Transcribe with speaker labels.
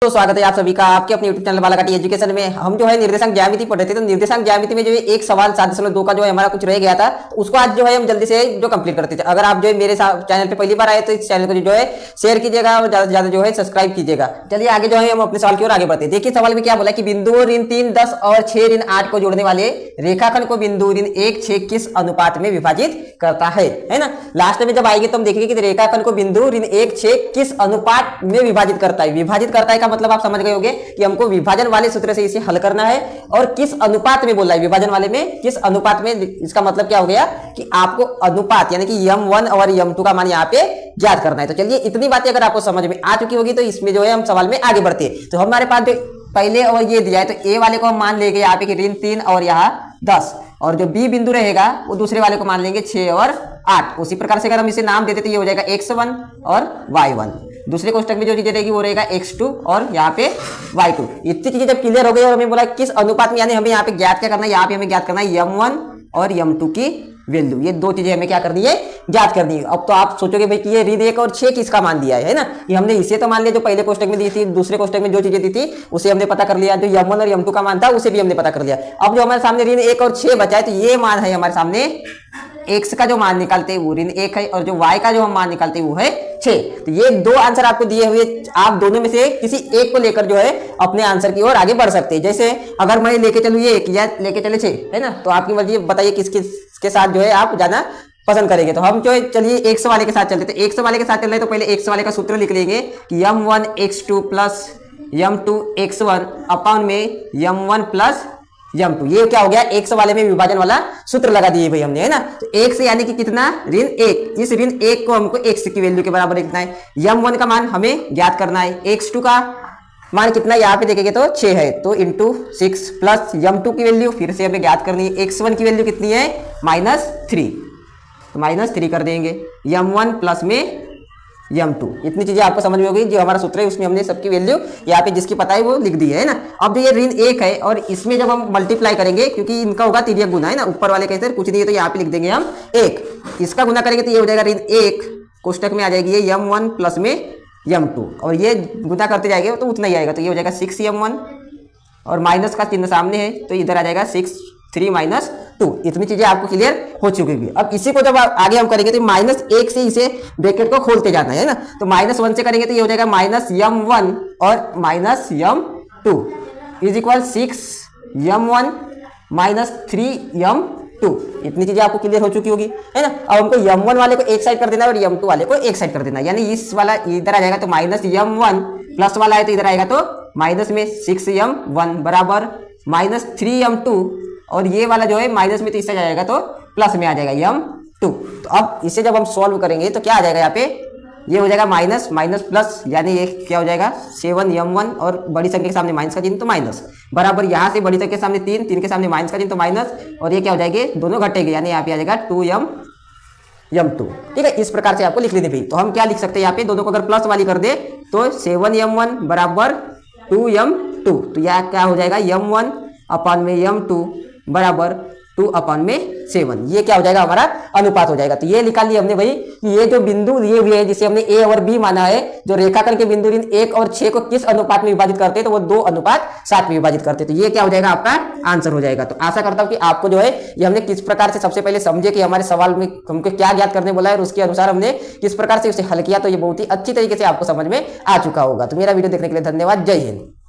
Speaker 1: तो स्वागत है आप सभी का आपके अपने YouTube चैनल बालाघाटी एजुकेशन में। हम जो है निर्देशांक ज्यामिति पढ़ रहे थे, तो निर्देशांक ज्यामिति में जो है एक सवाल 7.2 का जो है हमारा कुछ रह गया था, उसको आज जो है हम जल्दी से जो कंप्लीट करते थे। अगर आप जो है मेरे चैनल पे पहली बार आए तो इस चैनल को जो है शेयर कीजिएगा और ज्यादा से ज्यादा जो है सब्सक्राइब कीजिएगा। चलिए आगे जो है हम अपने सवाल की ओर आगे बढ़ते हैं। देखिए सवाल में क्या बोला कि बिंदु ऋण 3, 10 और 6 ऋण 8 को जोड़ने वाले रेखाखंड को बिंदु ऋण 1, 6 किस अनुपात में विभाजित करता है ना। लास्ट में जब आएगी तो हम देखेंगे कि रेखाखंड को बिंदु ऋण 1, 6 किस अनुपात में विभाजित करता है। विभाजित करता है का मतलब आप समझ गए होंगे कि हमको विभाजन वाले सूत्र से इसे हल करना है और किस अनुपात में बोल रहा है, विभाजन वाले में किस अनुपात में। इसका मतलब क्या हो गया कि आपको अनुपात यानी कि m1 और m2 का मान यहाँ पे ज्ञात करना है। तो चलिए इतनी बातें अगर आपको समझ में आ चुकी होगी तो इसमें जो है हम सवाल में आगे बढ़ते हैं। तो हमारे पास जो पहले और ये दिया है तो ए वाले को हम मान लेंगे यहाँ पे कि ऋण 3 और यहाँ 10, और जो बी बिंदु रहेगा वो दूसरे वाले को मान लेंगे 6 और 8। उसी प्रकार से अगर हम इसे नाम देते तो ये हो जाएगा x1 और y1। दूसरे कोष्टक में जो चीजें रहेगी वो रहेगा x2 और यहाँ पे y2। इतनी चीजें जब क्लियर हो गई और हमें बोला किस अनुपात में, यानी हमें यहाँ पे ज्ञात क्या करना है, यहाँ पे हमें ज्ञात करना है m1 और m2 की वैल्यू। ये दो चीजें हमें क्या करनी है, ज्ञात करनी है। अब तो आप सोचोगे भाई कि ये ऋण 1 और 6 किसका मान दिया है ना। ये हमने इसे तो मान लिया जो पहले कोष्टक में दी थी, दूसरे कोष्टक में जो चीजें दी थी उसे हमने पता कर लिया, जो m1 और m2 का मान था उसे भी हमने पता कर लिया। अब जो हमारे सामने ऋण 1 और 6 बचा है तो ये मान है हमारे सामने x का जो मान निकालते हैं वो ऋण 1 है और जो y का जो हम मान निकालते हैं वो है 6। तो ये दो आंसर आपको दिए हुए, आप दोनों में से किसी एक को लेकर जो है अपने आंसर की ओर आगे बढ़ सकते हैं। जैसे अगर मैं लेके चलूँ ये 1 या लेके चले 6 है ना, तो आपकी मर्जी, बताइए किस किस के साथ जो है आप जाना पसंद करेंगे। तो हम जो है चलिए x वाले के साथ चलते थे। x वाले के साथ चल रहे तो पहले x वाले का सूत्र लिख लेंगे कि m1 x2 plus m2 x1 upon में m1 प्लस m2। ये क्या हो गया, x वाले में विभाजन वाला सूत्र लगा दिए भाई हमने, है ना। तो x यानी कि कितना, ऋण 1। इस ऋण 1 को हमको x की वैल्यू के बराबर लिखना है। m1 का मान हमें ज्ञात करना है। x2 का मान कितना, यहाँ पे देखेंगे तो 6 है, तो इंटू 6 प्लस m2 की वैल्यू फिर से हमें ज्ञात करनी है। x1 की वैल्यू कितनी है, -3, तो -3 कर देंगे। m1 प्लस में m2। इतनी चीजें आपको समझ में हो गई। जो हमारा सूत्र है उसमें हमने सबकी वैल्यू यहाँ पे जिसकी पता है वो लिख दी है ना। अब जो ये ऋण 1 है और इसमें जब हम मल्टीप्लाई करेंगे, क्योंकि इनका होगा तिर्यक गुना है ना, ऊपर वाले कैसे कुछ नहीं है तो यहाँ पे लिख देंगे हम 1। इसका गुना करेंगे तो ये हो जाएगा ऋण 1, कोष्टक में आ जाएगी ये m1 प्लस में m2, और ये गुना करते जाएंगे तो उतना ही आएगा, तो ये हो जाएगा 6m1 और माइनस का चिन्ह सामने है तो इधर आ जाएगा 6, 3 - 2। इतनी चीजें आपको क्लियर हो चुकी है। अब इसी को जब आगे हम करेंगे तो -1 से इसे ब्रैकेट को खोलते जाना है ना, तो -1 से करेंगे तो ये हो जाएगा -m1 और -m2 is equal 6m1 -3m2। इतनी चीजें आपको क्लियर हो चुकी होगी, है ना। अब हमको m1 वाले को एक साइड कर देना और m2 वाले को एक साइड कर देना, यानी इस वाला इधर आ जाएगा तो -m1 प्लस वाला है तो इधर आएगा तो माइनस में 6m1 बराबर -3m2, और ये वाला जो है माइनस में तो इससे जाएगा तो प्लस में आ जाएगा m2। तो अब इसे जब हम सॉल्व करेंगे तो क्या आ जाएगा, यहाँ पे ये हो जाएगा माइनस माइनस प्लस, यानी ये क्या हो जाएगा 7m1 और बड़ी संख्या के सामने माइनस का चिन्ह तो माइनस, बराबर यहाँ से बड़ी संख्या के सामने 3, 3 के सामने माइनस का चिन्ह तो माइनस, और ये क्या हो जाएंगे दोनों घटेंगे, यानी यहाँ पे आ जाएगा 2m2। ठीक है, इस प्रकार से आपको लिख लेनी भाई। तो हम क्या लिख सकते हैं यहाँ पे, दोनों को अगर प्लस वाली कर दे तो 7m1 बराबर 2m2, तो यह क्या हो जाएगा m1 अपॉन में m2 बराबर 2 अपॉन में 7। ये क्या हो जाएगा, हमारा अनुपात हो जाएगा। तो ये निकाल लिया हमने भाई कि ये जो बिंदु दिए हुए हैं जिसे हमने a और b माना है, जो रेखाखंड के बिंदु ऋण 1 और 6 को किस अनुपात में विभाजित करते हैं, तो वो 2:7 में विभाजित करते हैं। तो ये क्या हो जाएगा, आपका आंसर हो जाएगा। तो आशा करता हूँ कि आपको जो है ये हमने किस प्रकार से सबसे पहले समझे कि हमारे सवाल में हमको क्या ज्ञात करने बोला है और उसके अनुसार हमने किस प्रकार से उसे हल किया, तो ये बहुत ही अच्छी तरीके से आपको समझ में आ चुका होगा। तो मेरा वीडियो देखने के लिए धन्यवाद। जय हिंद।